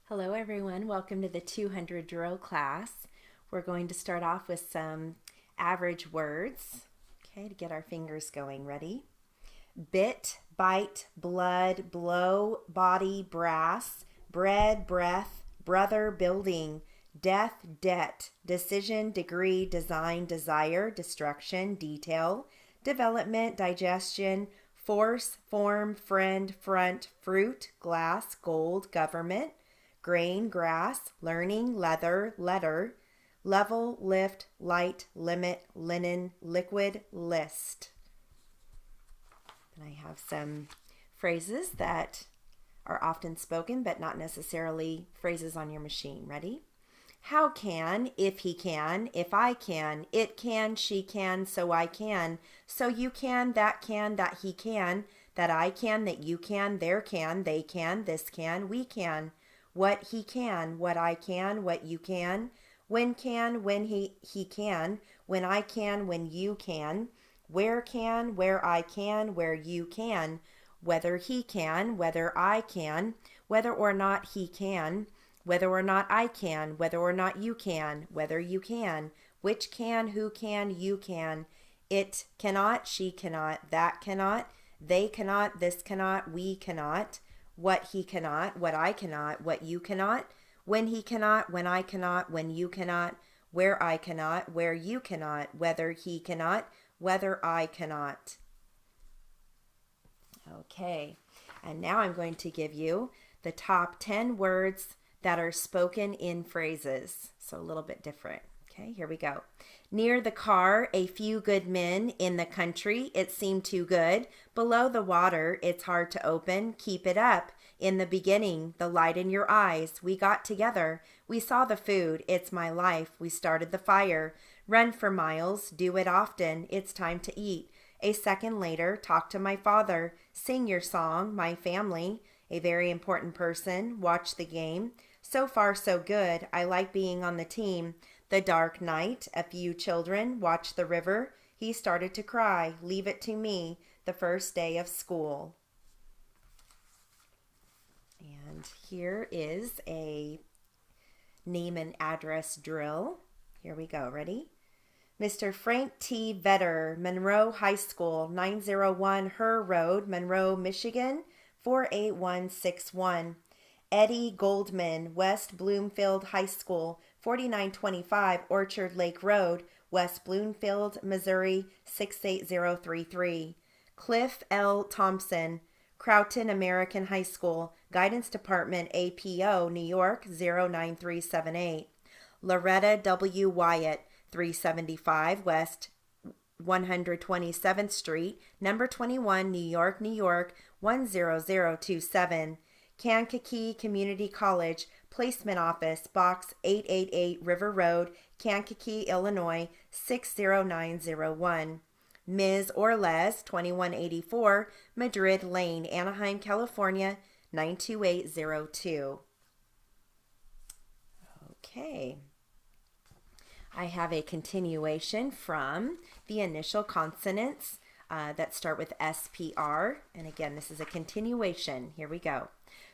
Hello everyone, welcome to the 200 drill class. We're going to start off with some average words, okay, to get our fingers going. Ready? Bit, bite, blood, blow, body, brass, bread, breath, brother, building, death, debt, decision, degree, design, desire, destruction, detail, development, digestion, force, form, friend, front, fruit, glass, gold, government, grain, grass, learning, leather, letter, level, lift, light, limit, linen, liquid, list. And I have some phrases that are often spoken but not necessarily phrases on your machine. Ready? How can, if he can, if I can, it can, she can, so I can, so you can, that he can, that I can, that you can, there can, they can, this can, we can, what he can, what I can, what you can, when he can, when I can, when you can, where I can, where you can, whether he can, whether I can, whether or not he can, whether or not I can, whether or not you can, whether you can, which can, who can, you can, it cannot, she cannot, that cannot, they cannot, this cannot, we cannot, what he cannot, what I cannot, what you cannot, when he cannot, when I cannot, when you cannot, where I cannot, where you cannot, whether he cannot, whether I cannot. Okay, and now I'm going to give you the top 10 words that are spoken in phrases. So a little bit different. Okay, here we go. Near the car, a few good men. In the country, it seemed too good. Below the water, it's hard to open. Keep it up. In the beginning, the light in your eyes. We got together. We saw the food. It's my life. We started the fire. Run for miles. Do it often. It's time to eat. A second later, talk to my father. Sing your song, my family. A very important person. Watch the game. So far, so good. I like being on the team. The dark night, a few children. Watch the river. He started to cry. Leave it to me. The first day of school. And here is a name and address drill. Here we go. Ready? Mr. Frank T. Vetter, Monroe High School, 901 Herr Road, Monroe, Michigan, 48161. Eddie Goldman, West Bloomfield High School, 4925 Orchard Lake Road, West Bloomfield, Missouri, 68033. Cliff L. Thompson, Crowton American High School, Guidance Department, APO, New York, 09378. Loretta W. Wyatt, 375 West 127th Street, number 21, New York, New York, 10027. Kankakee Community College, Placement Office, Box 888 River Road, Kankakee, Illinois, 60901. Ms. or Les, 2184 Madrid Lane, Anaheim, California, 92802. Okay. I have a continuation from the initial consonants that start with SPR. And again, this is a continuation. Here we go.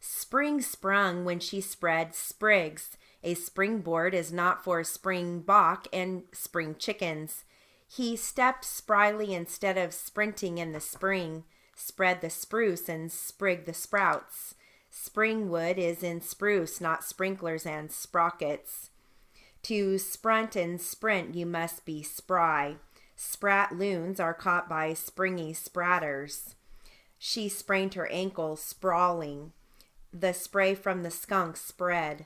Spring sprung when she spread sprigs. A springboard is not for springbok and spring chickens. He stepped spryly instead of sprinting in the spring. Spread the spruce and sprig the sprouts. Springwood is in spruce, not sprinklers and sprockets. To sprunt and sprint you must be spry. Sprat loons are caught by springy spratters. She sprained her ankle sprawling. The spray from the skunk spread.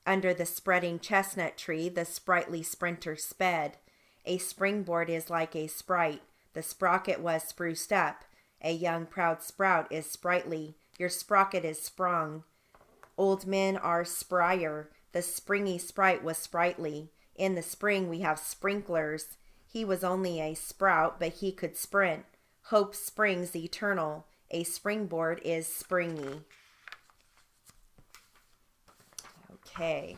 Under the spreading chestnut tree the sprightly sprinter sped. A springboard is like a sprite. The sprocket was spruced up. A young proud sprout is sprightly. Your sprocket is sprung. Old men are spryer. The springy sprite was sprightly. In the spring we have sprinklers. He was only a sprout, but he could sprint. Hope springs eternal. A springboard is springy. Okay.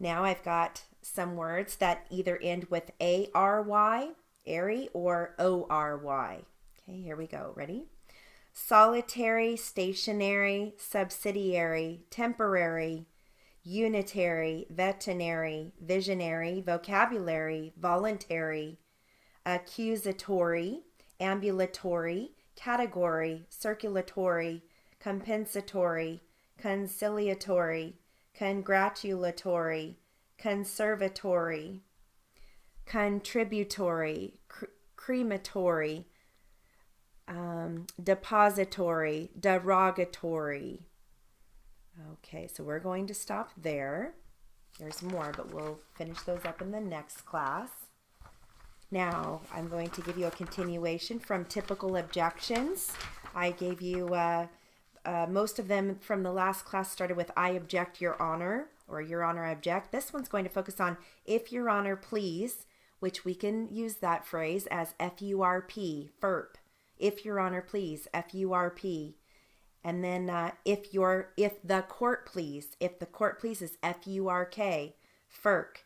Now I've got some words that either end with A-R-Y, airy, or O-R-Y. Okay, here we go. Ready? Solitary, stationary, subsidiary, temporary, unitary, veterinary, visionary, vocabulary, voluntary, accusatory, ambulatory, category, circulatory, compensatory, conciliatory, congratulatory, conservatory, contributory, crematory, depository, derogatory. Okay, so we're going to stop there. There's more, but we'll finish those up in the next class. Now, I'm going to give you a continuation from typical objections. I gave you most of them from the last class started with I object, Your Honor, or Your Honor, I object. This one's going to focus on if Your Honor, please, which we can use that phrase as FURP, FERP. If Your Honor, please, FURP. And then if the court please, if the court please is FURK, FERK.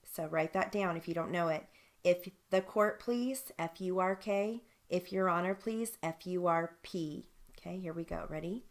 So write that down if you don't know it. If the court please, FURK. If Your Honor, please, FURP. Okay, here we go. Ready?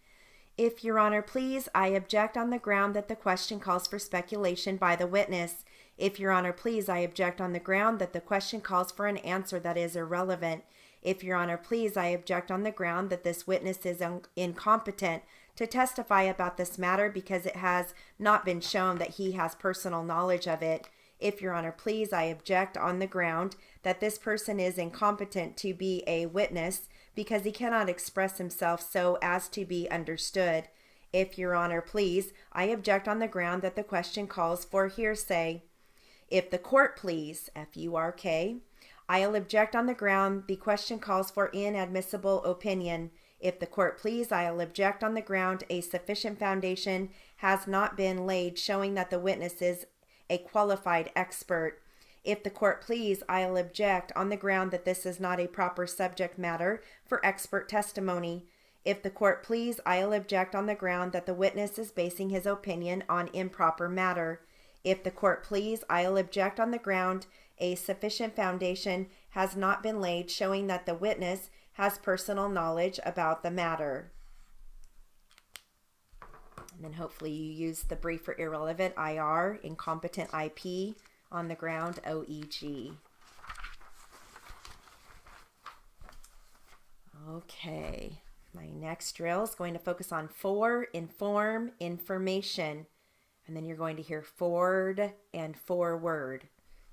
If Your Honor, please, I object on the ground that the question calls for speculation by the witness. If Your Honor, please, I object on the ground that the question calls for an answer that is irrelevant. If Your Honor, please, I object on the ground that this witness is incompetent to testify about this matter because it has not been shown that he has personal knowledge of it. If Your Honor, please, I object on the ground that this person is incompetent to be a witness because he cannot express himself so as to be understood. If Your Honor, please, I object on the ground that the question calls for hearsay. If the court please, FURK, I'll object on the ground the question calls for inadmissible opinion. If the court please, I'll object on the ground a sufficient foundation has not been laid showing that the witness is a qualified expert. If the court please, I'll object on the ground that this is not a proper subject matter for expert testimony. If the court please, I'll object on the ground that the witness is basing his opinion on improper matter. If the court please, I'll object on the ground a sufficient foundation has not been laid showing that the witness has personal knowledge about the matter. And then hopefully you use the brief for irrelevant, IR, incompetent, IP, on the ground, OEG. Okay, my next drill is going to focus on for, inform, information. And then you're going to hear forward and forward.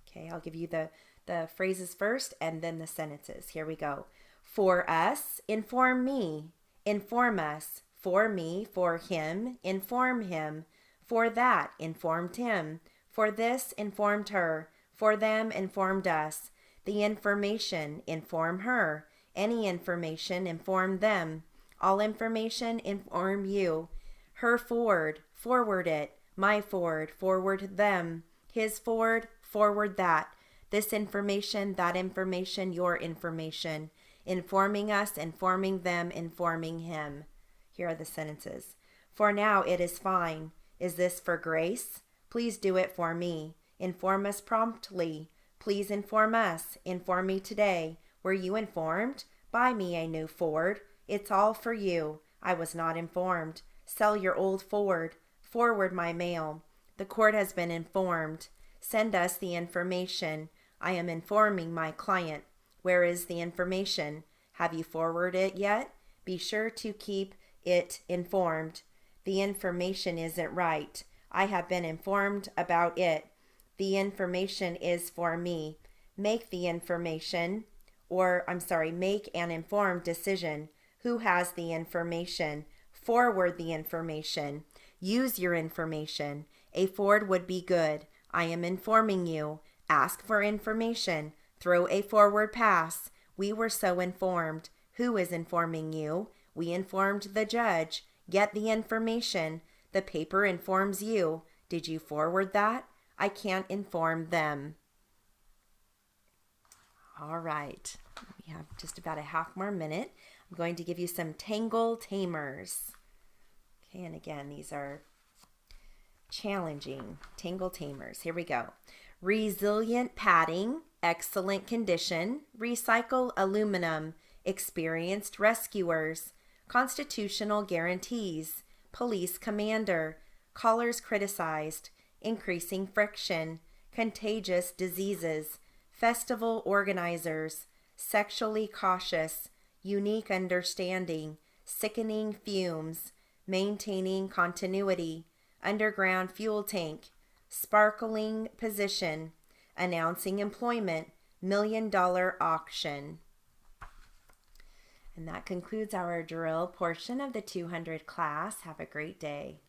Okay, I'll give you the phrases first and then the sentences. Here we go. For us, inform me. Inform us. For me, for him, inform him. For that, informed him. For this, informed her. For them, informed us. The information, inform her. Any information, inform them. All information, inform you. Her forward, forward it. My forward, forward them. His forward, forward that. This information, that information, your information. Informing us, informing them, informing him. Here are the sentences. For now it is fine. Is this for grace? Please do it for me. Inform us promptly. Please inform us. Inform me today. Were you informed? Buy me a new Ford. It's all for you. I was not informed. Sell your old Ford. Forward my mail. The court has been informed. Send us the information. I am informing my client. Where is the information? Have you forwarded it yet? Be sure to keep it informed. The information isn't right. I have been informed about it. The information is for me. Make an informed decision. Who has the information? Forward the information. Use your information. A Ford would be good. I am informing you. Ask for information. Throw a forward pass. We were so informed. Who is informing you? We informed the judge. Get the information. The paper informs you. Did you forward that? I can't inform them. All right. We have just about a half more minute. I'm going to give you some Tangle Tamers. Okay, and again, these are challenging Tangle Tamers. Here we go. Resilient padding, excellent condition, recycle aluminum, experienced rescuers, constitutional guarantees, police commander, callers criticized, increasing friction, contagious diseases, festival organizers, sexually cautious, unique understanding, sickening fumes, maintaining continuity, underground fuel tank, sparkling position, announcing employment, $1,000,000 auction. And that concludes our drill portion of the 200 class. Have a great day.